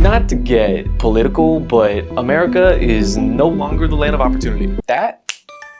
Not to get political, but America is no longer the land of opportunity. That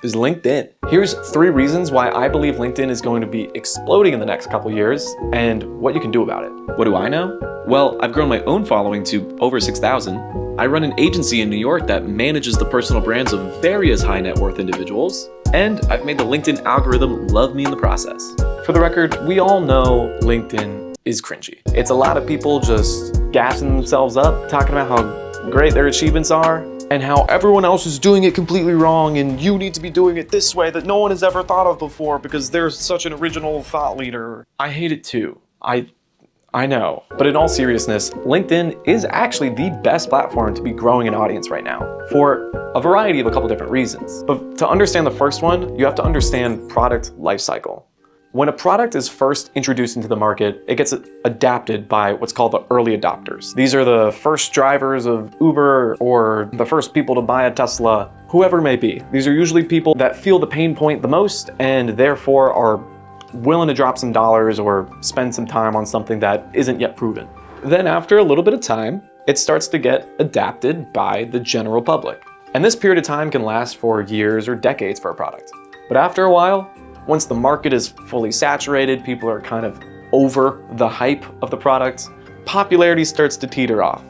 is LinkedIn. Here's 3 reasons why I believe LinkedIn is going to be exploding in the next couple years and what you can do about it. What do I know? Well, I've grown my own following to over 6,000. I run an agency in New York that manages the personal brands of various high net worth individuals, and I've made the LinkedIn algorithm love me in the process. For the record, we all know LinkedIn is cringy. It's a lot of people just gassing themselves up, talking about how great their achievements are, and how everyone else is doing it completely wrong and you need to be doing it this way that no one has ever thought of before because there's such an original thought leader. I hate it too. I know. But in all seriousness, LinkedIn is actually the best platform to be growing an audience right now for a variety of a couple different reasons. But to understand the first one, you have to understand product lifecycle. When a product is first introduced into the market, it gets adapted by what's called the early adopters. These are the first drivers of Uber or the first people to buy a Tesla, whoever it may be. These are usually people that feel the pain point the most and therefore are willing to drop some dollars or spend some time on something that isn't yet proven. Then after a little bit of time, it starts to get adapted by the general public. And this period of time can last for years or decades for a product. But after a while, once the market is fully saturated, people are kind of over the hype of the product, popularity starts to teeter off.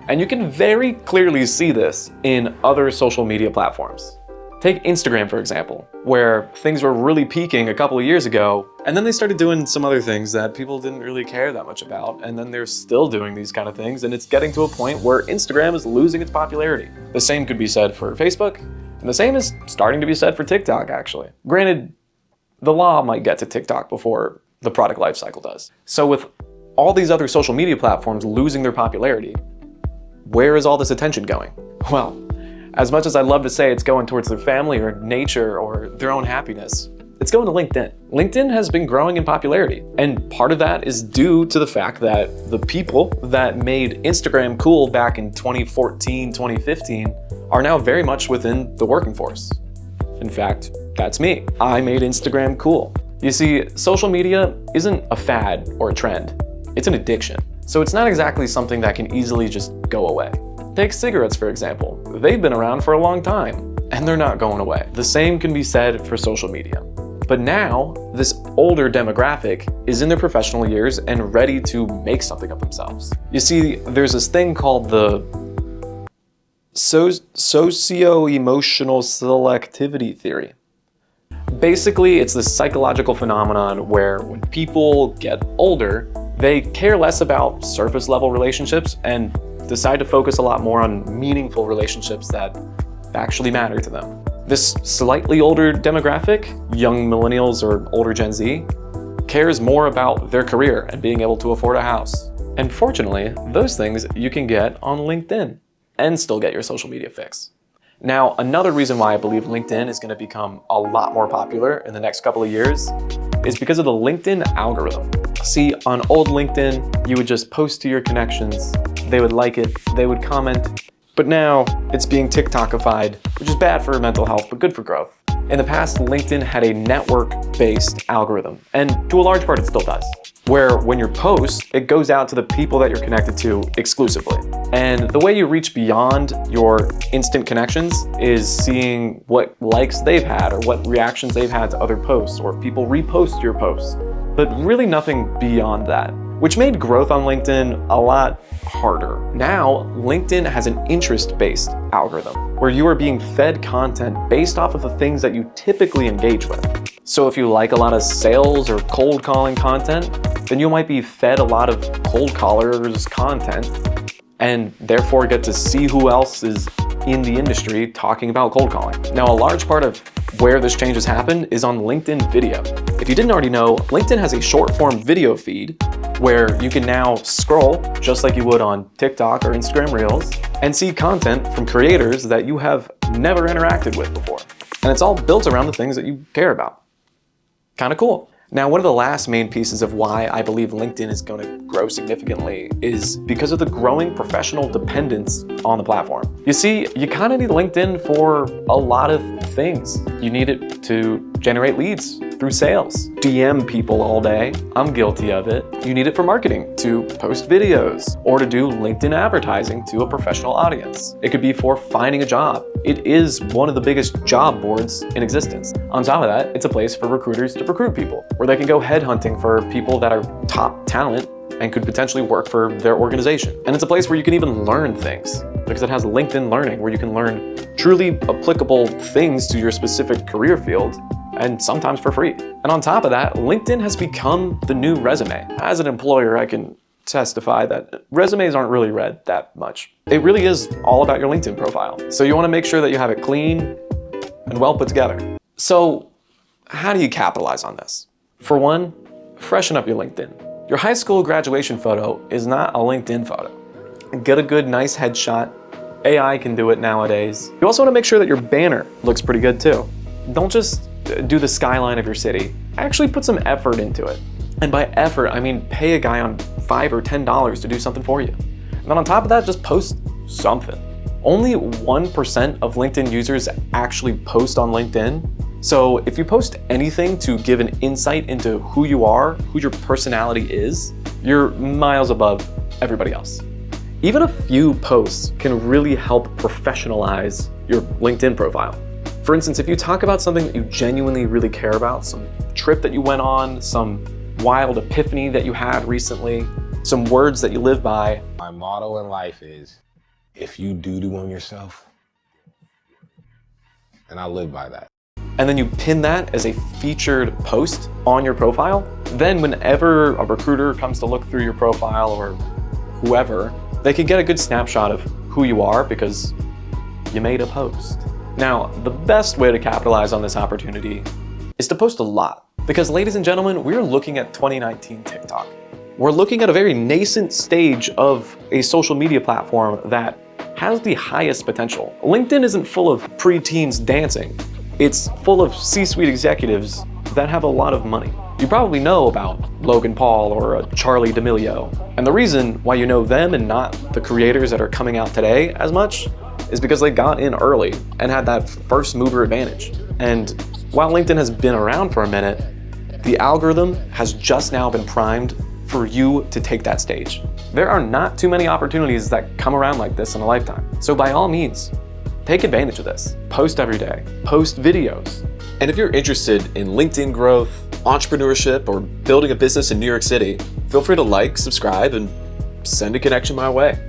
And you can very clearly see this in other social media platforms. Take Instagram, for example, where things were really peaking a couple of years ago, and then they started doing some other things that people didn't really care that much about, and then they're still doing these kind of things, and it's getting to a point where Instagram is losing its popularity. The same could be said for Facebook, and the same is starting to be said for TikTok, actually. Granted, the law might get to TikTok before the product lifecycle does. So with all these other social media platforms losing their popularity, where is all this attention going? Well, as much as I'd love to say it's going towards their family or nature or their own happiness, it's going to LinkedIn. LinkedIn has been growing in popularity, and part of that is due to the fact that the people that made Instagram cool back in 2014, 2015 are now very much within the working force. In fact, that's me. I made Instagram cool. You see, social media isn't a fad or a trend. It's an addiction. So it's not exactly something that can easily just go away. Take cigarettes, for example. They've been around for a long time, and they're not going away. The same can be said for social media. But now, this older demographic is in their professional years and ready to make something of themselves. You see, there's this thing called the socio-emotional selectivity theory. Basically, it's this psychological phenomenon where when people get older, they care less about surface level relationships and decide to focus a lot more on meaningful relationships that actually matter to them. This slightly older demographic, young millennials or older Gen Z, cares more about their career and being able to afford a house. And fortunately, those things you can get on LinkedIn and still get your social media fix. Now, another reason why I believe LinkedIn is going to become a lot more popular in the next couple of years is because of the LinkedIn algorithm. See, on old LinkedIn, you would just post to your connections, they would like it, they would comment, but now it's being TikTokified, which is bad for mental health, but good for growth. In the past, LinkedIn had a network-based algorithm, and to a large part it still does, where when you post, it goes out to the people that you're connected to exclusively. And the way you reach beyond your instant connections is seeing what likes they've had or what reactions they've had to other posts, or people repost your posts, but really nothing beyond that, which made growth on LinkedIn a lot harder. Now, LinkedIn has an interest-based algorithm where you are being fed content based off of the things that you typically engage with. So if you like a lot of sales or cold calling content, then you might be fed a lot of cold callers content and therefore get to see who else is in the industry talking about cold calling. Now, a large part of where this change has happened is on LinkedIn Video. If you didn't already know, LinkedIn has a short form video feed where you can now scroll just like you would on TikTok or Instagram Reels and see content from creators that you have never interacted with before. And it's all built around the things that you care about. Kind of cool. Now, one of the last main pieces of why I believe LinkedIn is going to grow significantly is because of the growing professional dependence on the platform. You see, you kind of need LinkedIn for a lot of things. You need it to generate leads through sales, DM people all day. I'm guilty of it. You need it for marketing, to post videos, or to do LinkedIn advertising to a professional audience. It could be for finding a job. It is one of the biggest job boards in existence. On top of that, it's a place for recruiters to recruit people, where they can go headhunting for people that are top talent and could potentially work for their organization. And it's a place where you can even learn things, because it has LinkedIn Learning, where you can learn truly applicable things to your specific career field, and sometimes for free. And on top of that, LinkedIn has become the new resume. As an employer, I can testify that resumes aren't really read that much. It really is all about your LinkedIn profile. So you want to make sure that you have it clean and well put together. So how do you capitalize on this? For one, freshen up your LinkedIn. Your high school graduation photo is not a LinkedIn photo. Get a good, nice headshot. AI can do it nowadays. You also want to make sure that your banner looks pretty good too. Don't just do the skyline of your city. Actually put some effort into it. And by effort, I mean pay a guy on $5 or $10 to do something for you. And then on top of that, just post something. Only 1% of LinkedIn users actually post on LinkedIn. So if you post anything to give an insight into who you are, who your personality is, you're miles above everybody else. Even a few posts can really help professionalize your LinkedIn profile. For instance, if you talk about something that you genuinely really care about, some trip that you went on, some wild epiphany that you had recently, some words that you live by. My motto in life is, if you do them yourself, and I live by that. And then you pin that as a featured post on your profile, then whenever a recruiter comes to look through your profile or whoever, they can get a good snapshot of who you are because you made a post. Now, the best way to capitalize on this opportunity is to post a lot. Because ladies and gentlemen, we're looking at 2019 TikTok. We're looking at a very nascent stage of a social media platform that has the highest potential. LinkedIn isn't full of preteens dancing. It's full of C-suite executives that have a lot of money. You probably know about Logan Paul or Charli D'Amelio. And the reason why you know them and not the creators that are coming out today as much is because they got in early and had that first mover advantage. And while LinkedIn has been around for a minute, the algorithm has just now been primed for you to take that stage. There are not too many opportunities that come around like this in a lifetime. So by all means, take advantage of this. Post every day, post videos. And if you're interested in LinkedIn growth, entrepreneurship, or building a business in New York City, feel free to like, subscribe, and send a connection my way.